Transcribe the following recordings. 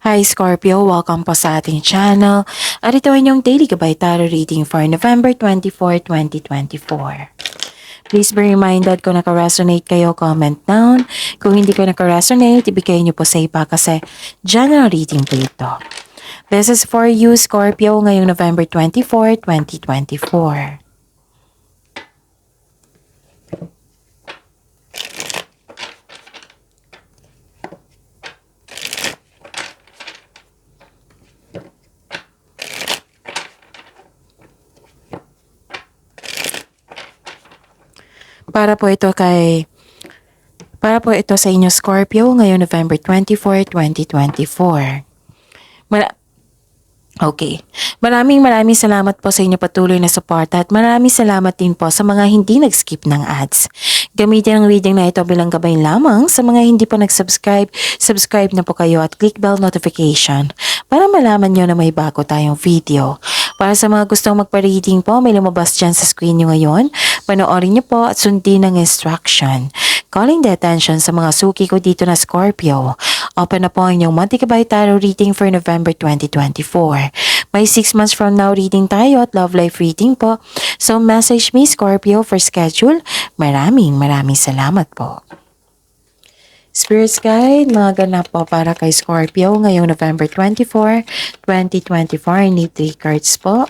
Hi Scorpio, welcome po sa ating channel. At ito ay inyong daily gabay tarot reading for November 24, 2024. Please be reminded kung naka-resonate kayo, comment down. Kung hindi ko naka-resonate, ibigay niyo po sa iba kasi general reading po ito. This is for you Scorpio ngayong November 24, 2024. Para po ito sa inyo Scorpio ngayong November 24, 2024. Okay. Maraming salamat po sa inyo patuloy na suporta at maraming salamat din po sa mga hindi nag-skip ng ads. Gamitin ang reading na ito bilang gabay lamang sa mga hindi po nag-subscribe. Subscribe na po kayo at click bell notification para malaman nyo na may bago tayong video. Para sa mga gustong magpa-reading po, may lumabas dyan sa screen nyo ngayon. Panoorin nyo po at sundin ang instruction. Calling the attention sa mga suki ko dito na Scorpio. Open na po ang inyong monthly gabay tarot reading for November 2024. May 6 months from now reading tayo at love life reading po. So message me Scorpio for schedule. Maraming salamat po. Spirits Guide, mga ganap po para kay Scorpio ngayong November 24, 2024. I need 3 cards po.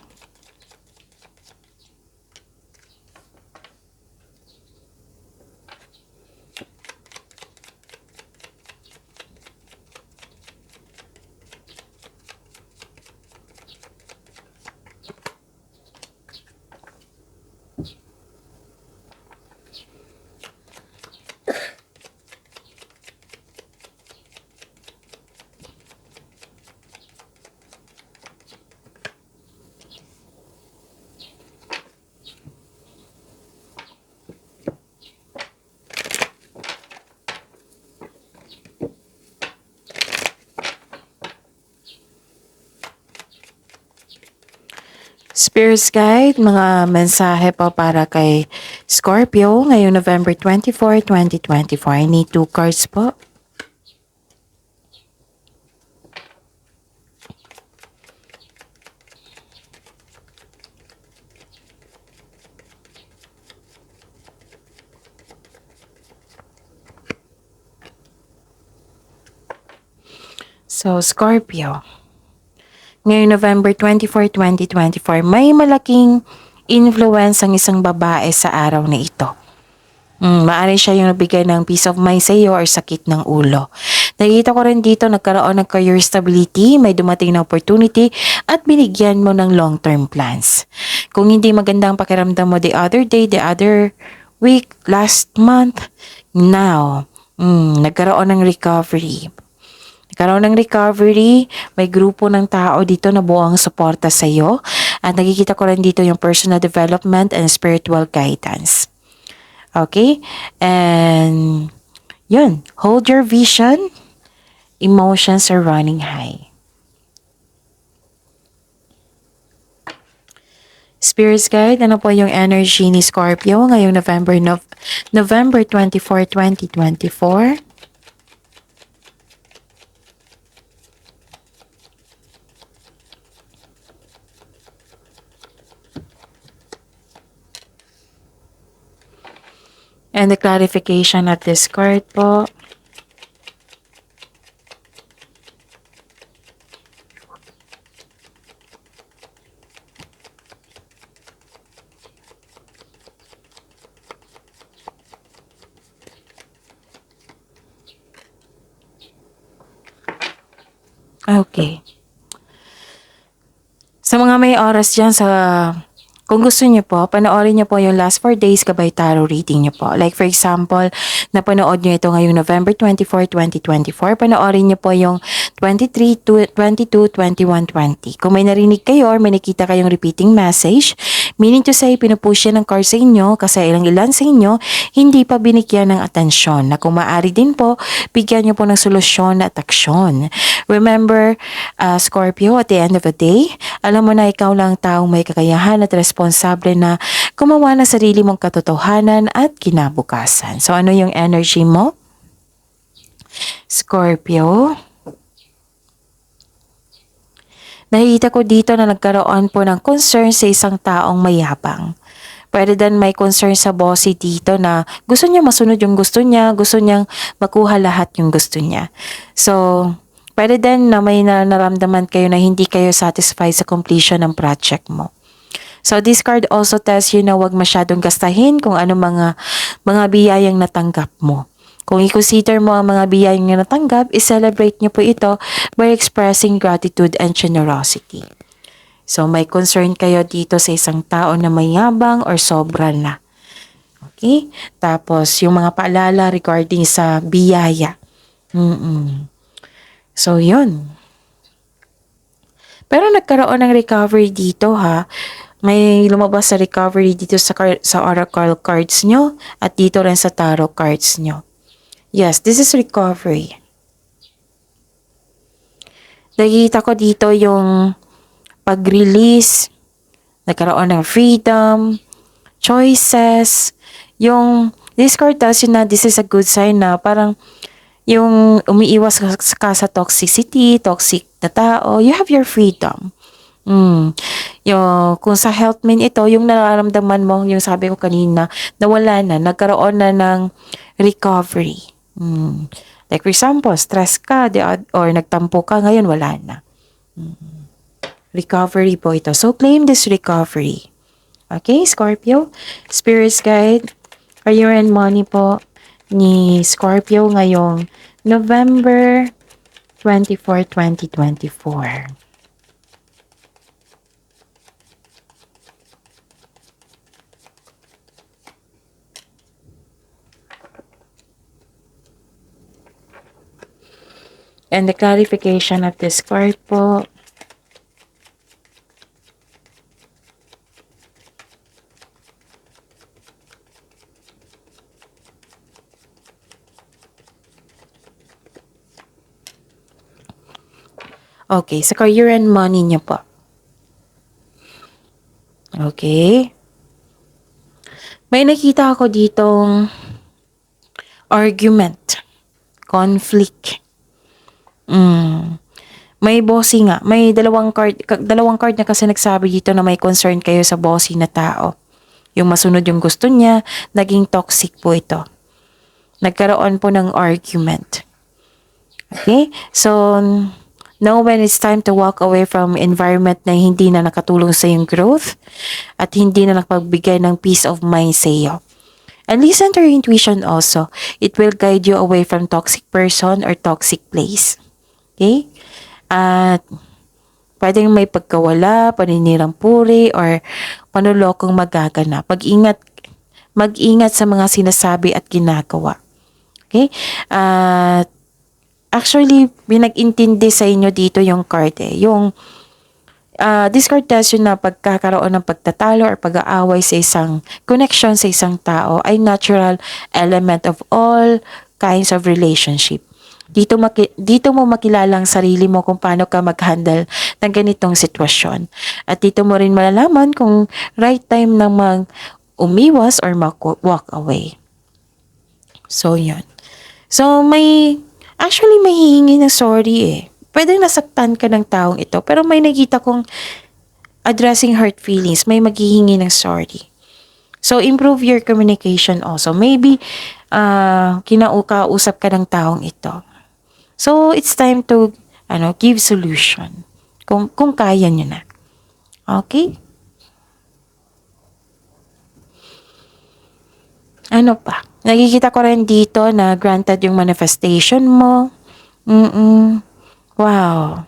Spirits Guide, mga mensahe po para kay Scorpio ngayong November 24, 2024. I need 2 cards po. So, Scorpio. Ngayong November 24, 2024, may malaking influence ang isang babae sa araw na ito. Maaari siya yung nagbigay ng peace of mind sa iyo or sakit ng ulo. Nakikita ko rin dito nagkaroon ng career stability, may dumating na opportunity at binigyan mo ng long-term plans. Kung hindi maganda ang pakiramdam mo the other day, the other week, last month, now, nagkaroon ng recovery. May grupo ng tao dito na buong suporta sa iyo at nakikita ko rin dito yung personal development and spiritual guidance. Okay? And yun, hold your vision. Emotions are running high. Spirits Guide, ano po yung energy ni Scorpio ngayong November 24, 2024? And the clarification at this card po. Okay. Sa mga may oras dyan kung gusto niyo po, panoorin niyo po yung last 4 days gabay tarot reading niyo po. Like for example, napanood niyo ito ngayong November 24, 2024. Panoorin niyo po yung 23, 22, 21, 20. Kung may narinig kayo or may nakita kayong repeating message, meaning to say, pinupush yan ng card sa inyo kasi ilan sa inyo hindi pa binigyan ng atensyon na kung maaari din po, bigyan niyo po ng solusyon at aksyon. Remember, Scorpio, at the end of the day, alam mo na ikaw lang taong may kakayahan at responsable na gumawa ng sarili mong katotohanan at kinabukasan. So ano yung energy mo? Scorpio. Nakikita ko dito na nagkaroon po ng concern sa isang taong mayabang. Pwede din may concern sa bossy dito na gusto niya masunod yung gusto niya, gusto niyang makuha lahat yung gusto niya. So, pwede din na may naramdaman kayo na hindi kayo satisfied sa completion ng project mo. So, this card also tells you na huwag masyadong gastahin kung ano mga biyayang natanggap mo. Kung i-consider mo ang mga biyayang natanggap, i-celebrate niyo po ito by expressing gratitude and generosity. So, may concern kayo dito sa isang tao na mayabang or sobra na. Okay? Tapos, yung mga paalala regarding sa biyaya. So, yun. Pero nagkaroon ng recovery dito ha. May lumabas sa recovery dito sa oracle cards nyo at dito rin sa tarot cards nyo. Yes, this is recovery. Nakikita ko dito yung pag-release, nagkaroon ng freedom, choices, this card tells you na this is a good sign na parang yung umiiwas ka sa toxicity, toxic na tao, you have your freedom. Kung sa health man ito, yung nararamdaman mo, yung sabi ko kanina, nawala na, nagkaroon na ng recovery. Like for example, stress ka or nagtampo ka, ngayon wala na. Recovery po ito. So, claim this recovery. Okay, Scorpio? Spirit's guide, career and money po ni Scorpio ngayong November 24, 2024. And the clarification of this card po. Okay, sa career and money niyo po. Okay. May nakita ako ditong argument, conflict. May bossy nga. May dalawang card na kasi nagsabi dito na may concern kayo sa bossy na tao. Yung masunod yung gusto niya, naging toxic po ito. Nagkaroon po ng argument. Okay? So, know when it's time to walk away from environment na hindi na nakatulong sa iyong growth at hindi na nakapagbigay ng peace of mind sa iyo. And listen to your intuition also. It will guide you away from toxic person or toxic place. Okay? At pwedeng may pagkawala, paninirang puri, or panulokong magaganap. Mag-ingat sa mga sinasabi at ginagawa. Okay? At actually, binag-intindi sa inyo dito yung card eh. This card tells you na pagkakaroon ng pagtatalo or pag-aaway sa isang connection sa isang tao ay natural element of all kinds of relationship. Dito mo makilala ang sarili mo kung paano ka mag-handle ng ganitong sitwasyon. At dito mo rin malalaman kung right time na umiwas or walk away. So, yun. So, actually may hihingi ng sorry eh. Pwedeng nasaktan ka ng taong ito, pero may nakita kong addressing hurt feelings, may maghihingi ng sorry. So, improve your communication also. Maybe, kinakausap ka ng taong ito. So, it's time to, give solution. Kung kaya nyo na. Okay? Ano pa? Nakikita ko rin dito na granted yung manifestation mo. Wow.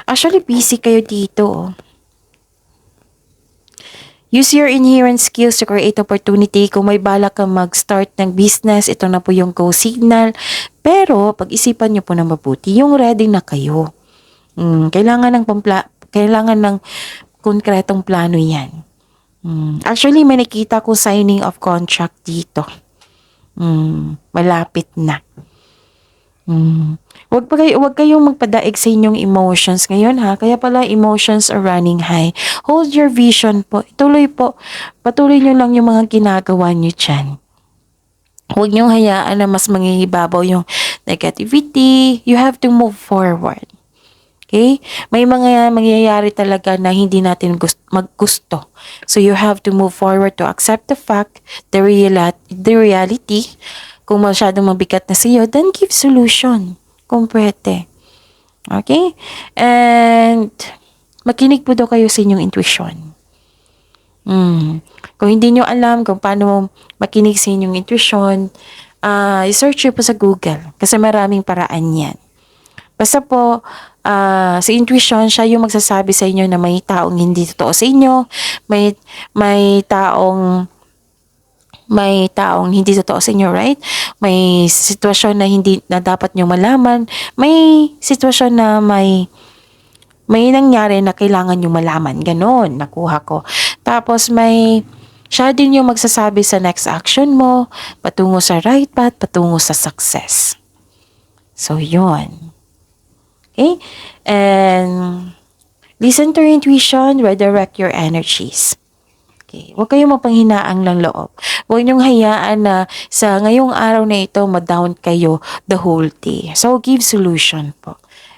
Actually, busy kayo dito. Use your inherent skills to create opportunity. Kung may balak kang mag-start ng business, ito na po yung go signal. Pero, pag-isipan nyo po na mabuti, yung ready na kayo. Kailangan ng konkretong plano yan. Actually, may nakita ko signing of contract dito. Malapit na. Huwag kayong magpadaig sa inyong emotions ngayon ha. Kaya pala emotions are running high. Hold your vision po. Patuloy nyo lang yung mga ginagawa nyo dyan. Huwag nyo hayaan na mas mangingibabaw yung negativity, you have to move forward. Okay? May mga mangyayari talaga na hindi natin maggusto. So you have to move forward to accept the fact, the reality. Kung masyadong mabigat na sa iyo, then give solution. Kung pwede. Okay? And makinig po daw kayo sa inyong intuition. Kung hindi nyo alam kung paano makinig sa inyong intuition, i-search nyo po sa Google. Kasi maraming paraan yan. Basta po, sa intuition, siya yung magsasabi sa inyo na may taong hindi totoo sa inyo, may taong hindi totoo sa inyo, right? May sitwasyon na hindi na dapat nyo malaman, may sitwasyon na may nangyari na kailangan nyo malaman. Ganon, nakuha ko. Tapos siya din yung magsasabi sa next action mo, patungo sa right path, patungo sa success. So, yun. Okay? And listen to your intuition, redirect your energies. Okay? Huwag kayong mapanghinaang lang loob. Huwag niyong hayaan na sa ngayong araw na ito, ma-down kayo the whole day. So, give solution po.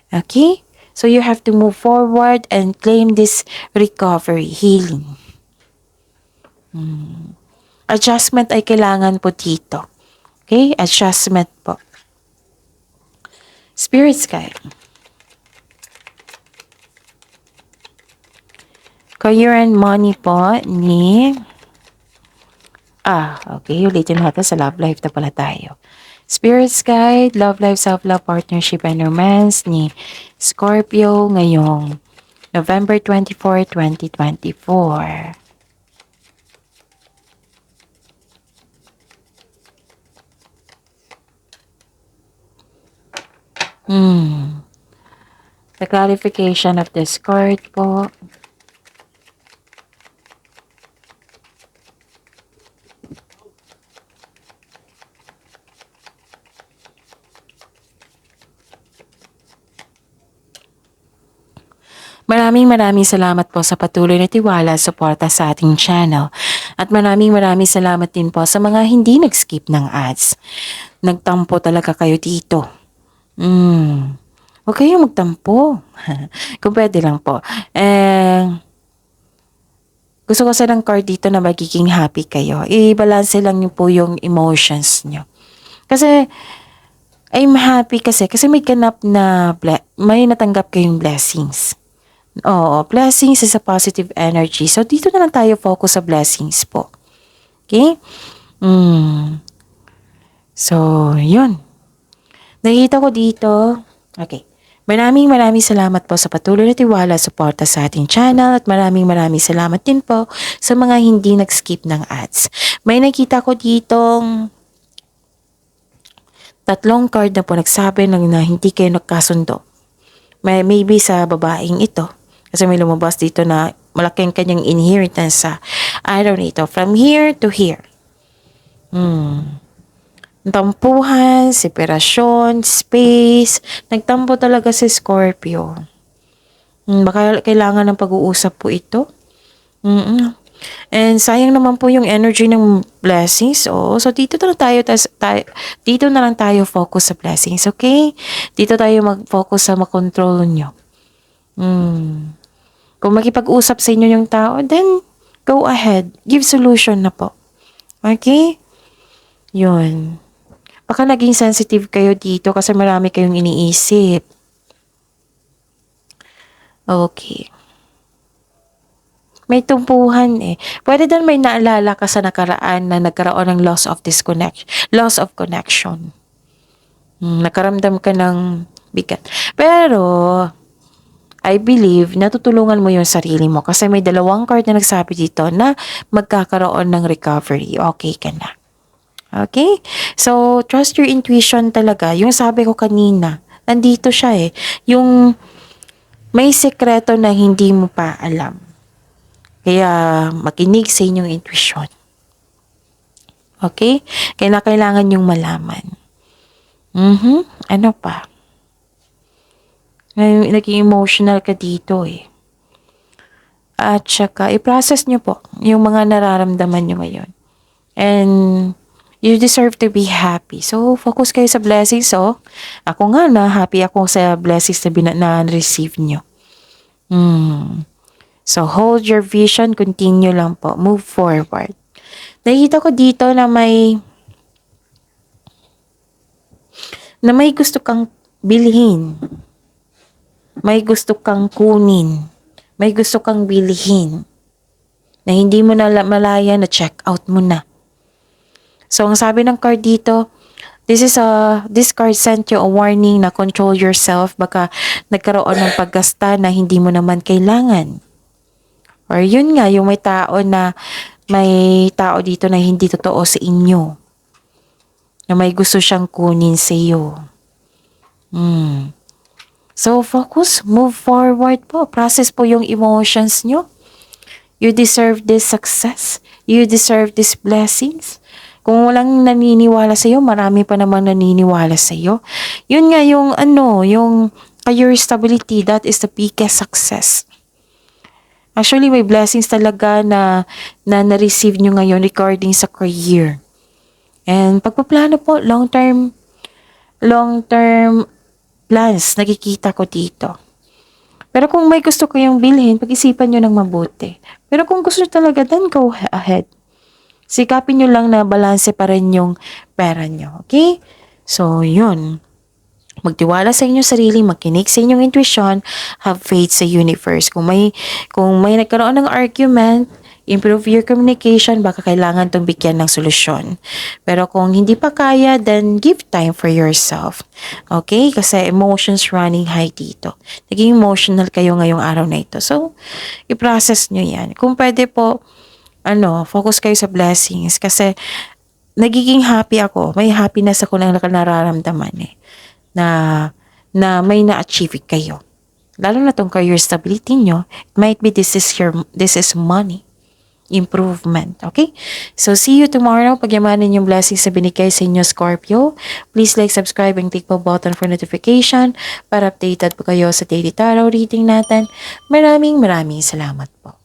Okay? So, you have to move forward and claim this recovery, healing. Adjustment ay kailangan po dito. Okay? Adjustment po. Spirit guide. Career and money po ni... okay. Ulitin natin sa love life na pala tayo. Spirit's Guide, love life, self-love, partnership, and romance ni Scorpio ngayong November 24, 2024. The clarification of this card po. Maraming salamat po sa patuloy na tiwala at suporta sa ating channel. At maraming salamat din po sa mga hindi nag-skip ng ads. Nagtampo talaga kayo dito. Huwag kayong magtampo. Kung pwede lang po. Gusto ko sa ng card dito na magiging happy kayo. I-balance lang niyo po yung emotions niyo. Kasi, I'm happy kasi may ganap na, may natanggap kayong blessings. Oo, blessings is a positive energy. So, dito na lang tayo focus sa blessings po. Okay? So, yun. Nakita ko dito. Okay. Maraming salamat po sa patuloy na tiwala at suporta sa ating channel at maraming salamat din po sa mga hindi nag-skip ng ads. May nakita ko ditong 3 card na po nagsabi na hindi kayo nagkasundo. Maybe sa babaeng ito. Kasi may lumabas dito na malaking kanyang inheritance sa araw nito. From here to here. Tampuhan, separasyon, space. Nagtampo talaga si Scorpio. Baka kailangan ng pag-uusap po ito. And sayang naman po yung energy ng blessings. So dito na lang dito na lang tayo focus sa blessings, okay? Dito tayo mag-focus sa makontrol nyo. Kung makipag-usap sa inyo yung tao, then go ahead. Give solution na po. Okay? Yun. Baka naging sensitive kayo dito kasi marami kayong iniisip. Okay. May tumpuhan eh. Pwede din may naalala ka sa nakaraan na nagkaroon ng loss of connection. Nakaramdam ka ng bigat. Pero, I believe, natutulungan mo yung sarili mo kasi may 2 card na nagsabi dito na magkakaroon ng recovery. Okay ka na. Okay? So, trust your intuition talaga. Yung sabi ko kanina, nandito siya eh. Yung may sekreto na hindi mo pa alam. Kaya, makinig sa inyong intuition. Okay? Kailangan yung malaman. Ano pa? Naging emotional ka dito eh. At saka, i-process nyo po yung mga nararamdaman nyo ngayon. And You deserve to be happy. So, focus kayo sa blessings, oh. Ako nga na, happy ako sa blessings na receive nyo. So, hold your vision, continue lang po, move forward. Nakikita ko dito na may gusto kang bilhin. May gusto kang kunin. May gusto kang bilhin. Na hindi mo na malaya na check out mo na. So, ang sabi ng card dito, this card sent you a warning na control yourself. Baka nagkaroon ng paggasta na hindi mo naman kailangan. Or yun nga, yung may tao dito na hindi totoo sa inyo. Na may gusto siyang kunin sa iyo. So, focus, move forward po. Process po yung emotions nyo. You deserve this success. You deserve these blessings. Kung walang naniniwala sa iyo, marami pa namang naniniwala sa iyo. Yun nga yung yung career stability, that is the biggest success. Actually, may blessings talaga na na-receive nyo ngayon regarding sa career. And pagpaplano po, long-term plans, nakikita ko dito. Pero kung may gusto kayong bilhin, pag-isipan nyo ng mabuti. Pero kung gusto nyo talaga, then go ahead. Sikapin nyo lang na balanse pa rin yung pera nyo. Okay? So, yun. Magtiwala sa inyong sarili, makinig sa inyong intuition, have faith sa universe. Kung may nagkaroon ng argument, improve your communication, baka kailangan itong bigyan ng solusyon. Pero kung hindi pa kaya, then give time for yourself. Okay? Kasi emotions running high dito. Naging emotional kayo ngayong araw na ito. So, i-process nyo yan. Kung pwede po, focus kayo sa blessings. Kasi, nagiging happy ako. May happiness ako na nararamdaman na may na-achieve kayo. Lalo na tong career stability nyo, it might be this is money. Improvement. Okay? So, see you tomorrow. Pagyamanin yung blessings na binigay sa inyo, Scorpio. Please like, subscribe, and click the button for notification para updated po kayo sa daily tarot reading natin. Maraming salamat po.